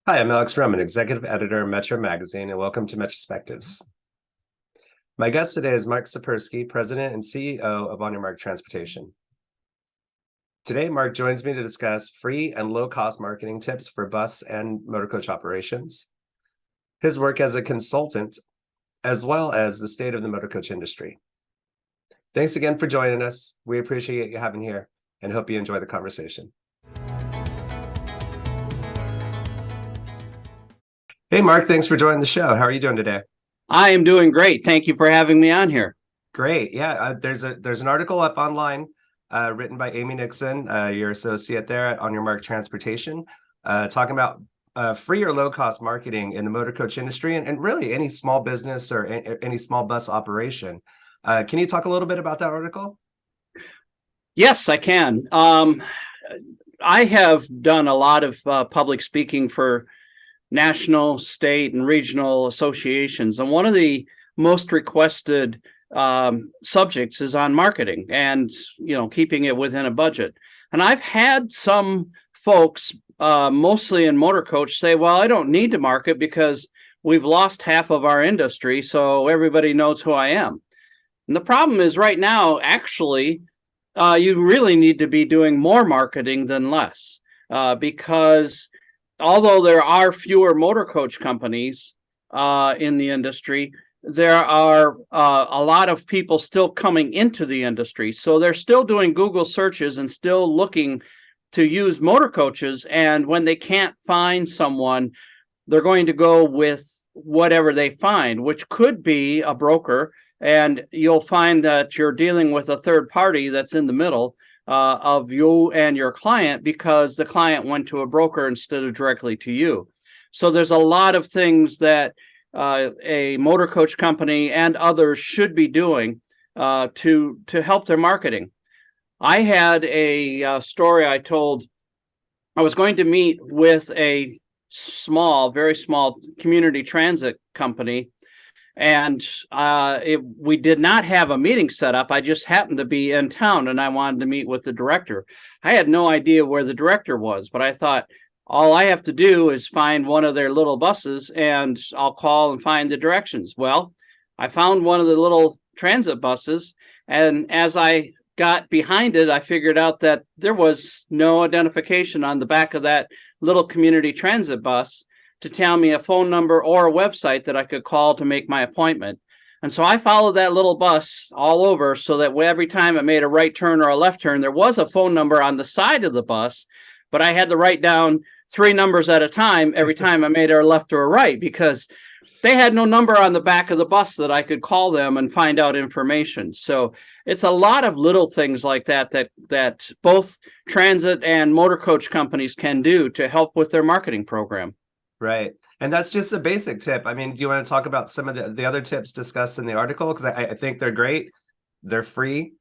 Hi, I'm Alex Rummon, Executive Editor of Metro Magazine, and welcome to METROspectives. My guest today is Mark Szyperski, President and CEO of On Your Mark Transportation. Today, Mark joins me to discuss free and low-cost marketing tips for bus and motorcoach operations, his work as a consultant, as well as the state of the motorcoach industry. Thanks again for joining us. We appreciate you having here and hope you enjoy the conversation. Hey, Mark, thanks for joining the show. How are you doing today? I am doing great. Thank you for having me on here. Great. Yeah, there's an article up online written by Amy Nixon, your associate there at On Your Mark Transportation, talking about free or low-cost marketing in the motor coach industry and really any small business or any small bus operation. Can you talk a little bit about that article? Yes, I can. I have done a lot of public speaking for national, state, and regional associations, and one of the most requested subjects is on marketing and keeping it within a budget. And I've had some folks, mostly in motor coach, say, "Well, I don't need to market because we've lost half of our industry, so everybody knows who I am." And the problem is right now, actually, you really need to be doing more marketing than less, because although there are fewer motor coach companies in the industry, there are a lot of people still coming into the industry. So they're still doing Google searches and still looking to use motor coaches. And when they can't find someone, they're going to go with whatever they find, which could be a broker. And you'll find that you're dealing with a third party that's in the middle of you and your client, because the client went to a broker instead of directly to you. So there's a lot of things that a motor coach company and others should be doing to help their marketing. I had a story I told. I was going to meet with a very small community transit company, and we did not have a meeting set up. I just happened to be in town and I wanted to meet with the director. I had no idea where the director was, but I thought all I have to do is find one of their little buses and I'll call and find the directions. Well, I found one of the little transit buses, and as I got behind it, I figured out that there was no identification on the back of that little community transit bus to tell me a phone number or a website that I could call to make my appointment. And so I followed that little bus all over, so that every time it made a right turn or a left turn, there was a phone number on the side of the bus, but I had to write down 3 numbers at a time every time I made a left or a right, because they had no number on the back of the bus that I could call them and find out information. So it's a lot of little things like that both transit and motor coach companies can do to help with their marketing program. Right. And that's just a basic tip. I mean, do you want to talk about some of the other tips discussed in the article? Because I think they're great. They're free.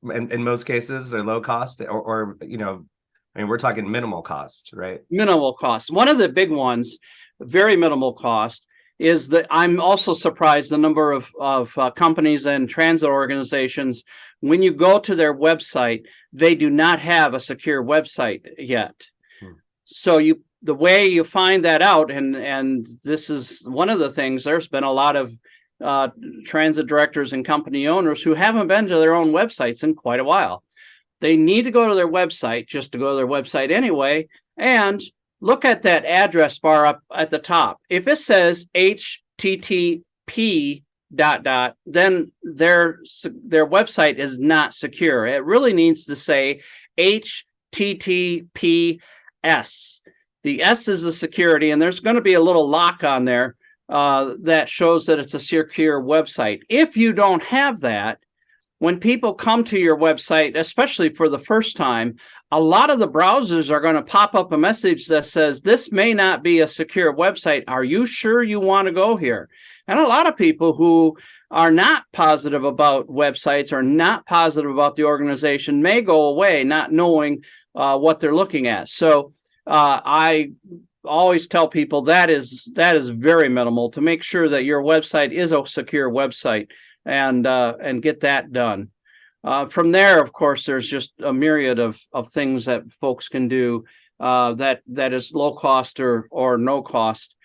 In most cases, they're low cost or I mean, we're talking minimal cost, right? Minimal cost. One of the big ones, very minimal cost, is that I'm also surprised the number of companies and transit organizations, when you go to their website, they do not have a secure website yet. So the way you find that out, and this is one of the things, there's been a lot of transit directors and company owners who haven't been to their own websites in quite a while. They need to go to their website, just to go to their website anyway, and look at that address bar up at the top. If it says HTTP ... then their website is not secure. It really needs to say HTTPS. The S is the security, and there's going to be a little lock on there that shows that it's a secure website. If you don't have that, when people come to your website, especially for the first time, a lot of the browsers are going to pop up a message that says, "This may not be a secure website. Are you sure you want to go here?" And a lot of people who are not positive about websites or not positive about the organization may go away not knowing what they're looking at. So I always tell people that is very minimal, to make sure that your website is a secure website, and get that done. From there, of course, there's just a myriad of things that folks can do that is low cost or no cost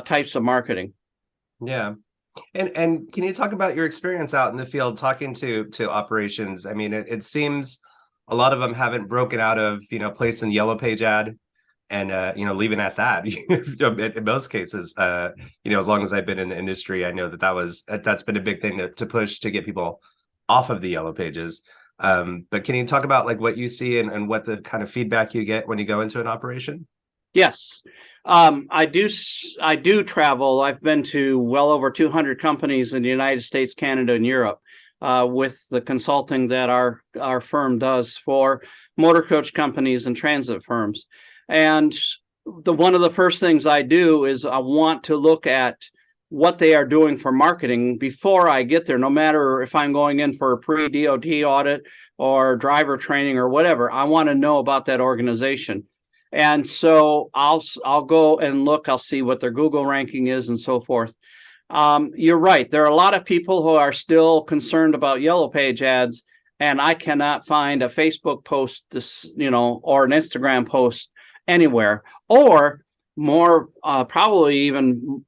types of marketing. Yeah. And can you talk about your experience out in the field talking to operations? I mean, it seems a lot of them haven't broken out of, placing the yellow page ad and leaving at that. In most cases, as long as I've been in the industry, I know that's been a big thing to push to get people off of the yellow pages. But can you talk about like what you see and what the kind of feedback you get when you go into an operation? Yes. I do travel. I've been to well over 200 companies in the United States, Canada, and Europe with the consulting that our firm does for motor coach companies and transit firms. And one of the first things I do is I want to look at what they are doing for marketing before I get there, no matter if I'm going in for a pre-DOT audit or driver training or whatever. I want to know about that organization. And so I'll go and look. I'll see what their Google ranking is and so forth. You're right. There are a lot of people who are still concerned about yellow page ads, and I cannot find a Facebook post, or an Instagram post anywhere. Or more, probably even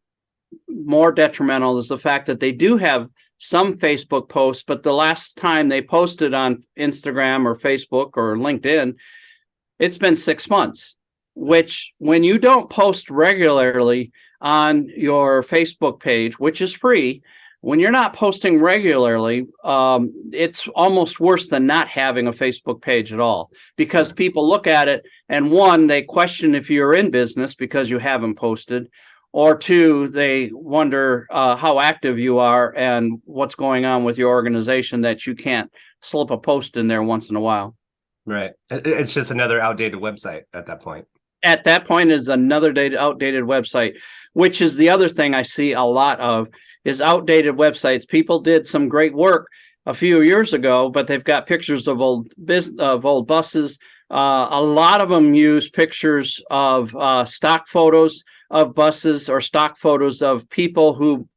more detrimental is the fact that they do have some Facebook posts, but the last time they posted on Instagram or Facebook or LinkedIn, it's been 6 months, which when you don't post regularly on your Facebook page, which is free, when you're not posting regularly, it's almost worse than not having a Facebook page at all, because people look at it and one, they question if you're in business because you haven't posted, or two, they wonder how active you are and what's going on with your organization that you can't slip a post in there once in a while. Right. It's just another outdated website at that point. At that point is another outdated website, which is the other thing I see a lot of is outdated websites. People did some great work a few years ago, but they've got pictures of old buses. A lot of them use pictures of stock photos of buses or stock photos of people who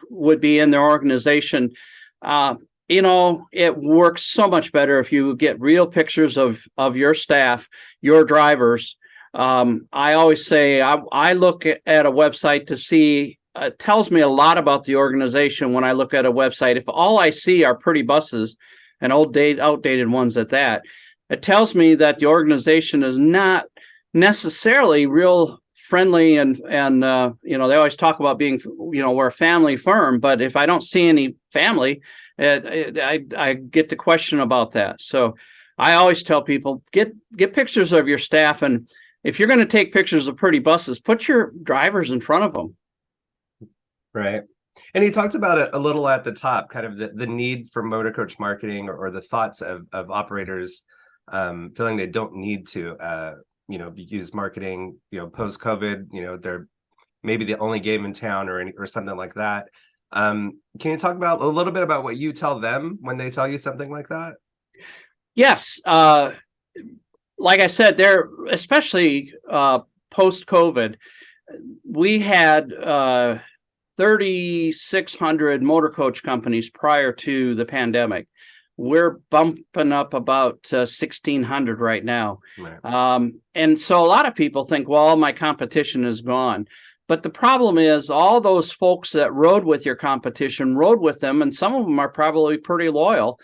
would be in their organization. It works so much better if you get real pictures of your staff, your drivers. I always say I look at a website to see, it tells me a lot about the organization when I look at a website. If all I see are pretty buses and outdated ones at that, it tells me that the organization is not necessarily real friendly and they always talk about being, we're a family firm, but if I don't see any family, I get the question about that. So I always tell people, get pictures of your staff, and if you're going to take pictures of pretty buses, put your drivers in front of them. Right. And you talked about it a little at the top, kind of the need for motor coach marketing or the thoughts of operators feeling they don't need to use marketing, post COVID, they're maybe the only game in town or something like that. Can you talk about a little bit about what you tell them when they tell you something like that? Yes. Like I said, they're especially post COVID, we had 3,600 motor coach companies prior to the pandemic. We're bumping up about 1,600 right now. Right. And so a lot of people think, well, my competition is gone. But the problem is all those folks that rode with your competition rode with them, and some of them are probably pretty loyal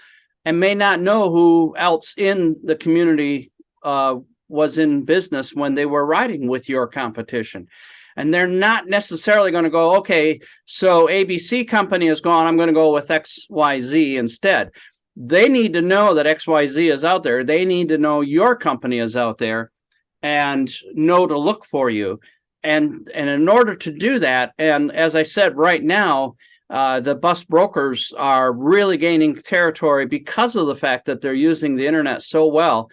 and may not know who else in the community was in business when they were riding with your competition. And they're not necessarily going to go, okay, so ABC company is gone, I'm going to go with XYZ instead. They need to know that XYZ is out there. They need to know your company is out there and know to look for you. And in order to do that, and as I said, right now, the bus brokers are really gaining territory because of the fact that they're using the internet so well.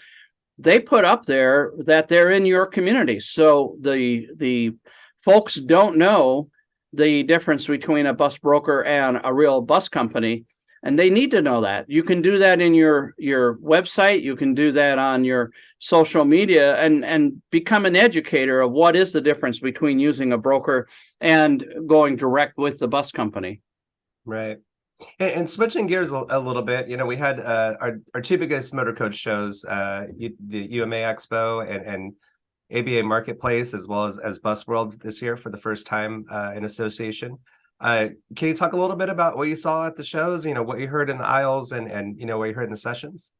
They put up there that they're in your community. So the folks don't know the difference between a bus broker and a real bus company, and they need to know that. You can do that in your website. You can do that on your social media and become an educator of what is the difference between using a broker and going direct with the bus company. Right. And switching gears a little bit, we had our two biggest motor coach shows, the UMA Expo and ABA Marketplace as well as Bus World this year for the first time in association. Can you talk a little bit about what you saw at the shows? What you heard in the aisles and what you heard in the sessions?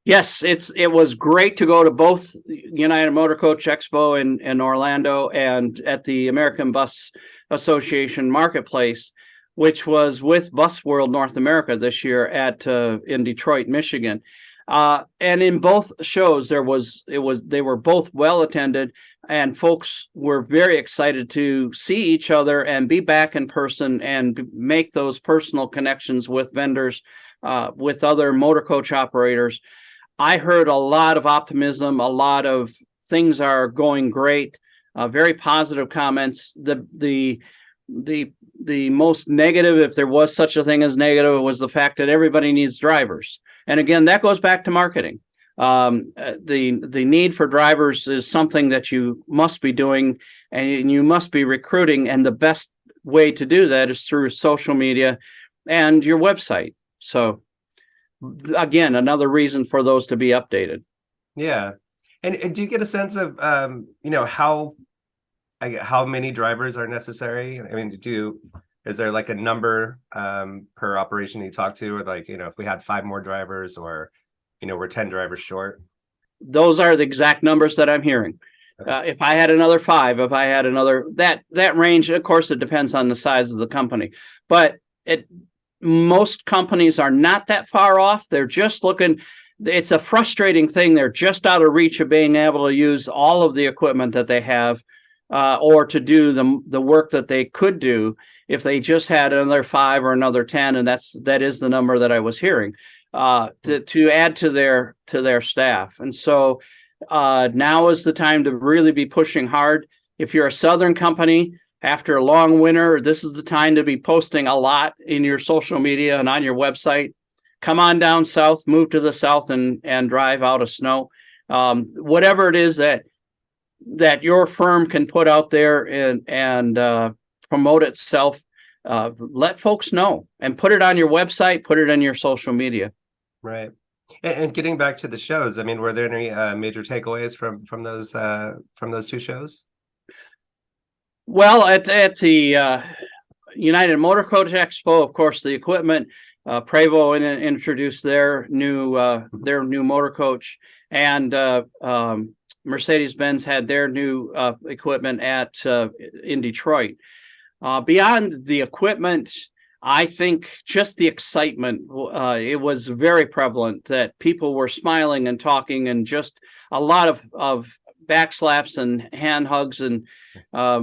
Yes, it was great to go to both United Motorcoach Expo in Orlando and at the American Bus Association Marketplace, which was with Bus World North America this year in Detroit, Michigan. And in both shows, they were both well attended, and folks were very excited to see each other and be back in person and make those personal connections with vendors, with other motor coach operators. I heard a lot of optimism, a lot of things are going great, very positive comments. The most negative, if there was such a thing as negative, was the fact that everybody needs drivers. And again, that goes back to marketing. The need for drivers is something that you must be doing, and you must be recruiting. And the best way to do that is through social media and your website. So again, another reason for those to be updated. Yeah. And do you get a sense of, how many drivers are necessary? I mean, is there like a number per operation you talk to, or like, if we had 5 more drivers, or, we're 10 drivers short? Those are the exact numbers that I'm hearing. Okay. If I had another 5, if I had another, that range, of course, it depends on the size of the company, but most companies are not that far off. They're just looking. It's a frustrating thing. They're just out of reach of being able to use all of the equipment that they have, or to do the work that they could do if they just had another 5 or another 10. And that is the number that I was hearing, to add to their staff. And so now is the time to really be pushing hard. If you're a Southern company, after a long winter, this is the time to be posting a lot in your social media and on your website. Come on down south, move to the south, and drive out of snow. Whatever it is that your firm can put out there and promote itself, let folks know and put it on your website, put it on your social media. Right. And getting back to the shows, I mean, were there any major takeaways from those 2 shows? Well, at the United Motorcoach Expo, of course, the equipment, Prevost introduced their new motor coach, and Mercedes-Benz had their new equipment in Detroit. Beyond the equipment, I think just the excitement, it was very prevalent that people were smiling and talking, and just a lot of backslaps and hand hugs and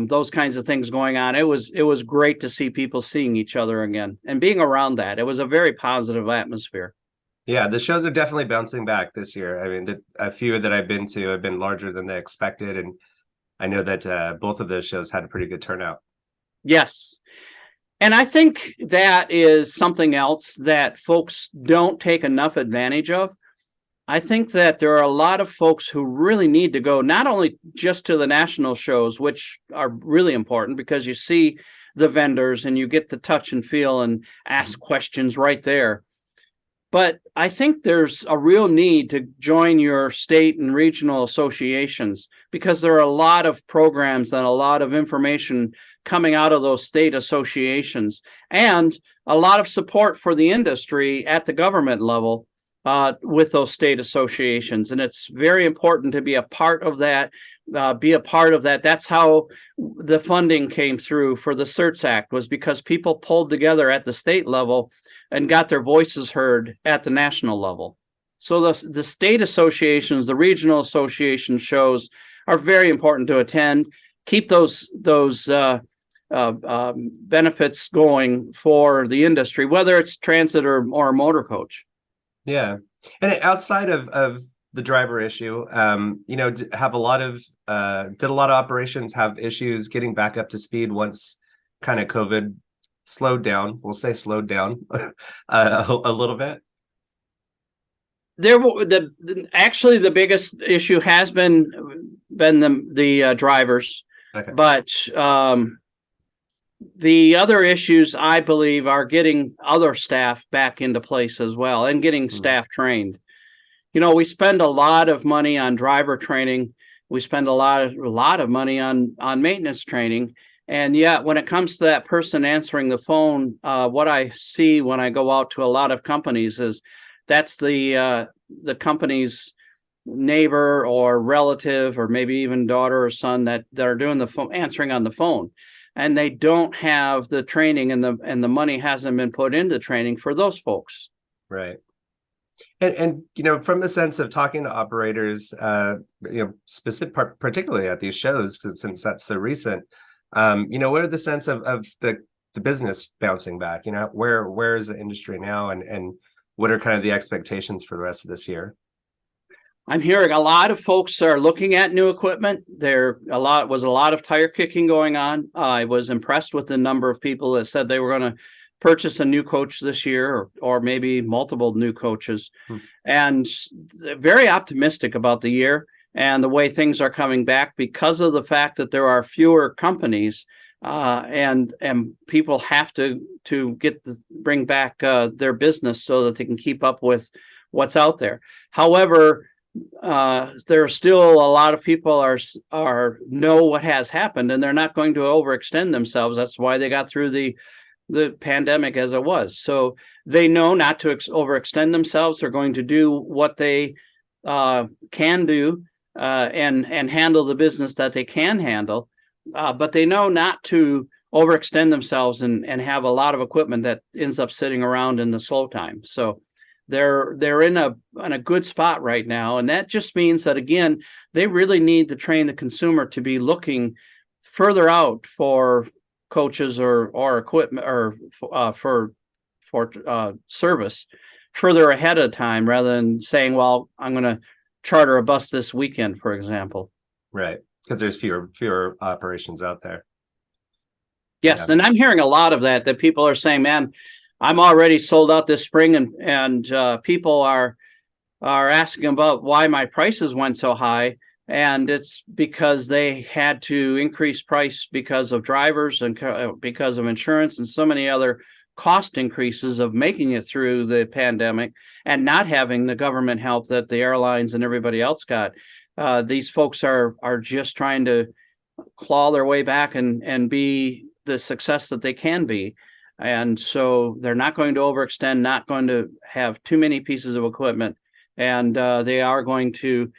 those kinds of things going on. It was great to see people seeing each other again and being around that. It was a very positive atmosphere. Yeah, the shows are definitely bouncing back this year. I mean, a few that I've been to have been larger than they expected, and I know that both of those shows had a pretty good turnout. Yes. And I think that is something else that folks don't take enough advantage of. I think that there are a lot of folks who really need to go, not only just to the national shows, which are really important because you see the vendors and you get the touch and feel and ask questions right there. But I think there's a real need to join your state and regional associations, because there are a lot of programs and a lot of information coming out of those state associations, and a lot of support for the industry at the government level with those state associations. And it's very important to be a part of that, That's how the funding came through for the CERTS Act, was because people pulled together at the state level and got their voices heard at the national level. So the state associations, the regional association shows are very important to attend. Keep those benefits going for the industry, whether it's transit or motor coach. Yeah. And outside of the driver issue, have a lot of did a lot of operations have issues getting back up to speed once kind of COVID slowed down? We'll say slowed down a little bit. Actually the biggest issue has been the drivers. Okay. But the other issues, I believe, are getting other staff back into place as well, and getting staff trained. We spend a lot of money on driver training. We spend a lot of money on maintenance training. And yet, when it comes to that person answering the phone, what I see when I go out to a lot of companies is that's the company's neighbor or relative, or maybe even daughter or son that are doing the phone, answering on the phone, and they don't have the training, and the money hasn't been put into training for those folks. Right. And from the sense of talking to operators, specific, particularly at these shows, since that's so recent, what are the sense of the business bouncing back? Where is the industry now, and what are kind of the expectations for the rest of this year? I'm hearing a lot of folks are looking at new equipment. There was a lot of tire kicking going on. I was impressed with the number of people that said they were going to purchase a new coach this year, or maybe multiple new coaches, and very optimistic about the year and the way things are coming back, because of the fact that there are fewer companies, and people have to bring back their business so that they can keep up with what's out there. However, there are still a lot of people are know what has happened, and they're not going to overextend themselves. That's why they got through the pandemic as it was. So they know not to overextend themselves. They're going to do what they can do, and handle the business that they can handle. But they know not to overextend themselves and have a lot of equipment that ends up sitting around in the slow time. So they're in a good spot right now, and that just means that, again, they really need to train the consumer to be looking further out for coaches or equipment, or for service further ahead of time, rather than saying, well, I'm going to charter a bus this weekend, for example. Right, because there's fewer operations out there. Yes, yeah. And I'm hearing a lot of that people are saying, man, I'm already sold out this spring, and people are asking about why my prices went so high, and it's because they had to increase price because of drivers and because of insurance and so many other cost increases of making it through the pandemic, and not having the government help that the airlines and everybody else got. These folks are just trying to claw their way back and be the success that they can be. And so they're not going to overextend, not going to have too many pieces of equipment, and they are going to,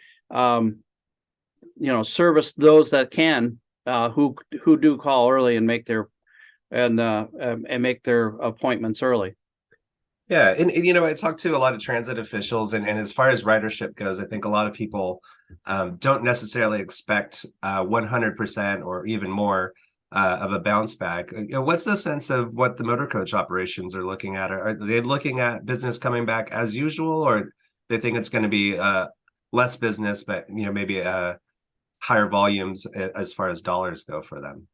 service those that can, who do call early and make their appointments early. Yeah, and I talked to a lot of transit officials, and as far as ridership goes, I think a lot of people don't necessarily expect 100% or even more of a bounce back. What's the sense of what the motor coach operations are looking at? Are they looking at business coming back as usual, or they think it's going to be less business, but maybe higher volumes as far as dollars go for them?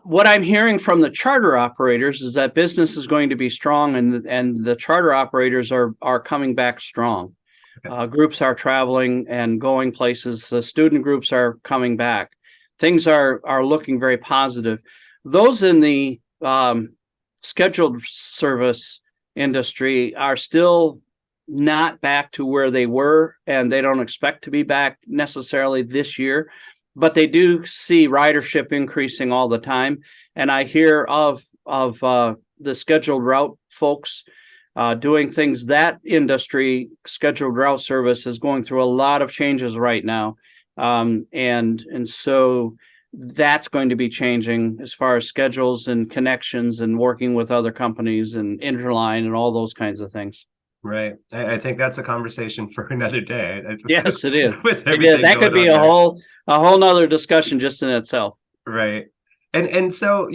What I'm hearing from the charter operators is that business is going to be strong, and the charter operators are coming back strong. Okay. Groups are traveling and going places. The student groups are coming back. Things are looking very positive. Those in the scheduled service industry are still not back to where they were, and they don't expect to be back necessarily this year, but they do see ridership increasing all the time. And I hear of the scheduled route folks doing things. That industry, scheduled route service, is going through a lot of changes right now. And so that's going to be changing as far as schedules and connections and working with other companies and Interline and all those kinds of things. Right. I think that's a conversation for another day. Yes, it is. That could be a whole nother discussion just in itself. Right. And so,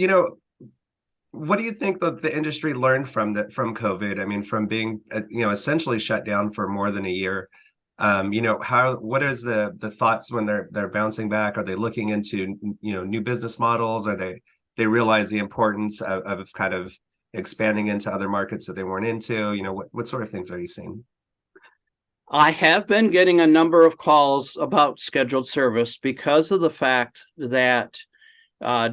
what do you think that the industry learned from COVID? I mean, from being, essentially shut down for more than a year. What is the thoughts when they're bouncing back? Are they looking into, new business models? Are they realize the importance of kind of expanding into other markets that they weren't into? What sort of things are you seeing? I have been getting a number of calls about scheduled service because of the fact that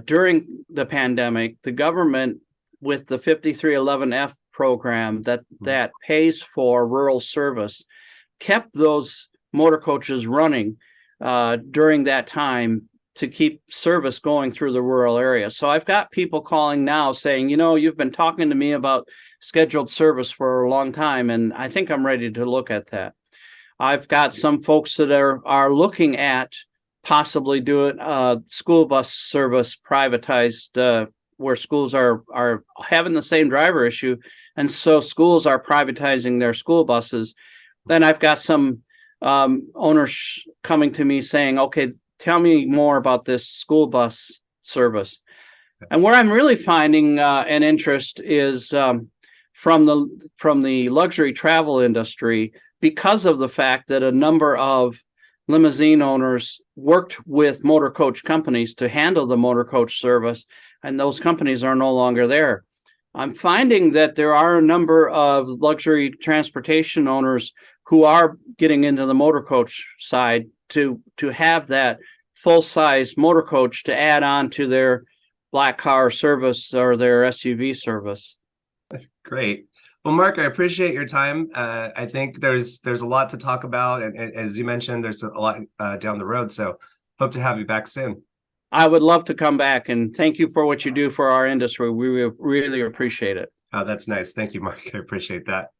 during the pandemic, the government, with the 5311F program that pays for rural service, kept those motor coaches running during that time to keep service going through the rural area. So I've got people calling now saying, you've been talking to me about scheduled service for a long time, and I think I'm ready to look at that. I've got some folks that are looking at possibly doing school bus service privatized, where schools are having the same driver issue, and so schools are privatizing their school buses. Then I've got some owners coming to me saying, okay, tell me more about this school bus service. And where I'm really finding an interest is from the luxury travel industry, because of the fact that a number of limousine owners worked with motor coach companies to handle the motor coach service, and those companies are no longer there. I'm finding that there are a number of luxury transportation owners who are getting into the motor coach side to have that full-size motor coach to add on to their black car service or their SUV service. Great. Well, Mark, I appreciate your time. I think there's a lot to talk about, and as you mentioned, there's a lot down the road. So hope to have you back soon. I would love to come back, and thank you for what you do for our industry. We really appreciate it. Oh, that's nice. Thank you, Mark. I appreciate that.